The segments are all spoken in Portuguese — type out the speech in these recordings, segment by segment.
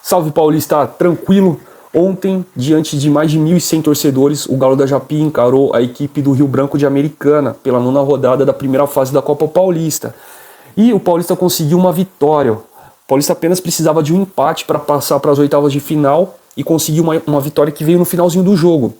Salve Paulista, tranquilo? Ontem, diante de mais de 1.100 torcedores, o Galo da Japi encarou a equipe do Rio Branco de Americana pela 9ª rodada da primeira fase da Copa Paulista. E o Paulista conseguiu uma vitória. O Paulista apenas precisava de um empate para passar para as oitavas de final e conseguiu uma vitória que veio no finalzinho do jogo.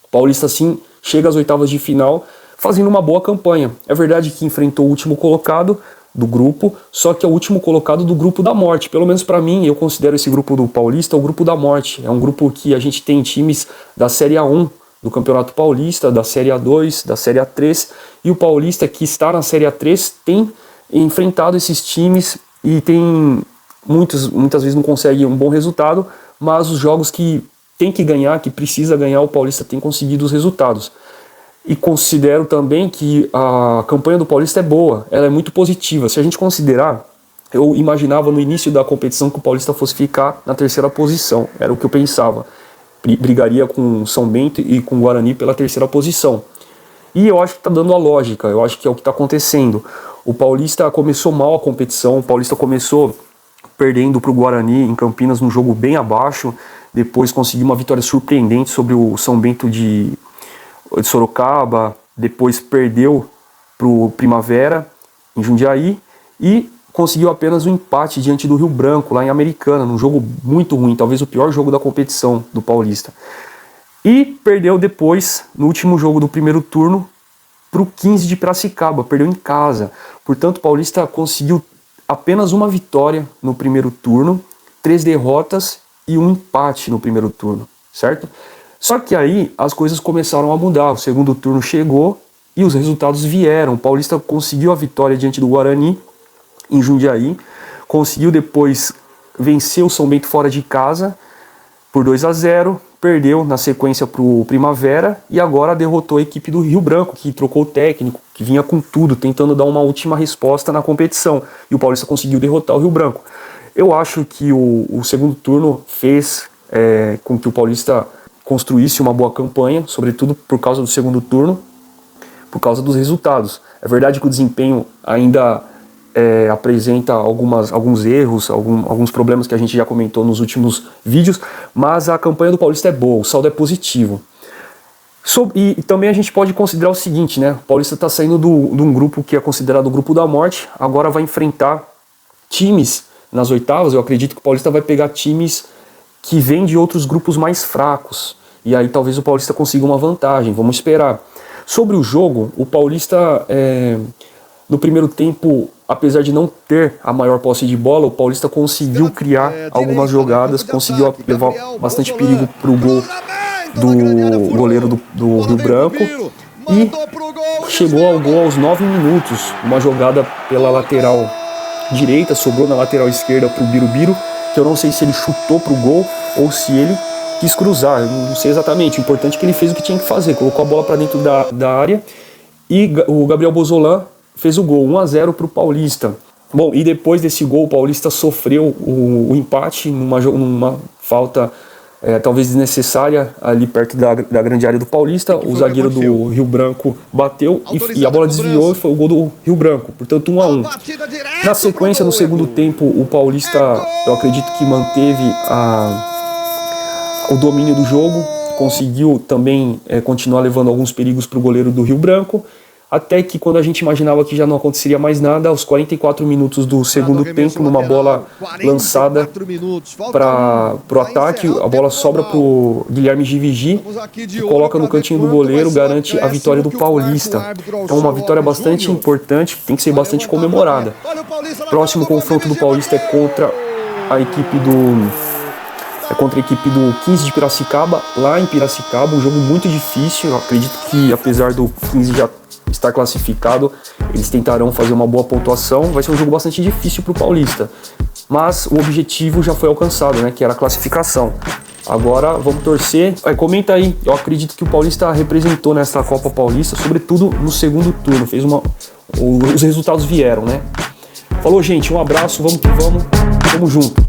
O Paulista, assim, chega às oitavas de final fazendo uma boa campanha. É verdade que enfrentou o último colocado do grupo, só que é o último colocado do grupo da morte. Pelo menos para mim, eu considero esse grupo do Paulista o grupo da morte. É um grupo que a gente tem times da Série A1 do Campeonato Paulista, da Série A2, da Série A3, e o Paulista, que está na Série A3, tem enfrentado esses times e tem muitas vezes não consegue um bom resultado, mas os jogos que tem que ganhar, que precisa ganhar, o Paulista tem conseguido os resultados. E considero também que a campanha do Paulista é boa, ela é muito positiva. Se a gente considerar, eu imaginava no início da competição que o Paulista fosse ficar na 3ª posição, era o que eu pensava. Brigaria com São Bento e com Guarani pela 3ª posição. E eu acho que está dando a lógica, eu acho que é o que está acontecendo. O Paulista começou mal a competição, o Paulista começou perdendo para o Guarani em Campinas num jogo bem abaixo, depois conseguiu uma vitória surpreendente sobre o São Bento de Sorocaba, depois perdeu para o Primavera em Jundiaí e conseguiu apenas um empate diante do Rio Branco, lá em Americana, num jogo muito ruim, talvez o pior jogo da competição do Paulista. E perdeu depois, no último jogo do primeiro turno, para o 15 de Piracicaba, perdeu em casa. Portanto, o Paulista conseguiu apenas uma vitória no primeiro turno, 3 derrotas e um empate no primeiro turno, certo? Só que aí as coisas começaram a mudar, o segundo turno chegou e os resultados vieram. O Paulista conseguiu a vitória diante do Guarani, em Jundiaí, conseguiu depois vencer o São Bento fora de casa por 2-0, perdeu na sequência para o Primavera e agora derrotou a equipe do Rio Branco, que trocou o técnico, que vinha com tudo, tentando dar uma última resposta na competição. E o Paulista conseguiu derrotar o Rio Branco. Eu acho que o segundo turno fez com que o Paulista construísse uma boa campanha, sobretudo por causa do segundo turno, por causa dos resultados. É verdade que o desempenho ainda apresenta alguns erros, alguns problemas que a gente já comentou nos últimos vídeos, mas a campanha do Paulista é boa, o saldo é positivo. E também a gente pode considerar o seguinte, né? O Paulista está saindo de um grupo que é considerado o grupo da morte, agora vai enfrentar times nas oitavas. Eu acredito que o Paulista vai pegar times que vêm de outros grupos mais fracos, e aí talvez o Paulista consiga uma vantagem, vamos esperar. Sobre o jogo, o Paulista, no primeiro tempo, apesar de não ter a maior posse de bola, o Paulista conseguiu criar algumas jogadas, conseguiu levar bastante perigo para o gol do goleiro do Rio Branco, e chegou ao gol aos 9 minutos, uma jogada pela lateral direita, sobrou na lateral esquerda para o Birubiru, que eu não sei se ele chutou para o gol ou se ele quis cruzar, eu não sei exatamente. O importante é que ele fez o que tinha que fazer, colocou a bola para dentro da área e o Gabriel Bozolan fez o gol, 1-0 para o Paulista. Bom, e depois desse gol o Paulista sofreu o empate numa falta talvez desnecessária ali perto da grande área do Paulista. O zagueiro do Rio Branco bateu e a bola desviou e foi o gol do Rio Branco, portanto 1-1. Na sequência, no segundo tempo, o Paulista, eu acredito que manteve o domínio do jogo, conseguiu também continuar levando alguns perigos para o goleiro do Rio Branco, até que quando a gente imaginava que já não aconteceria mais nada, aos 44 minutos do segundo tempo, numa bola lançada para o ataque, a bola sobra para o Guilherme Givigi, que coloca no cantinho do goleiro, garante a vitória do Paulista. Então uma vitória bastante importante, tem que ser bastante comemorada. Próximo confronto do Paulista é contra a equipe do 15 de Piracicaba, lá em Piracicaba, um jogo muito difícil. Eu acredito que, apesar do 15 já estar classificado, eles tentarão fazer uma boa pontuação. Vai ser um jogo bastante difícil para o Paulista, mas o objetivo já foi alcançado, né, que era a classificação. Agora vamos torcer. Comenta aí, eu acredito que o Paulista representou nessa Copa Paulista, sobretudo no segundo turno, os resultados vieram, né? Falou, gente, um abraço, vamos que vamos, tamo junto.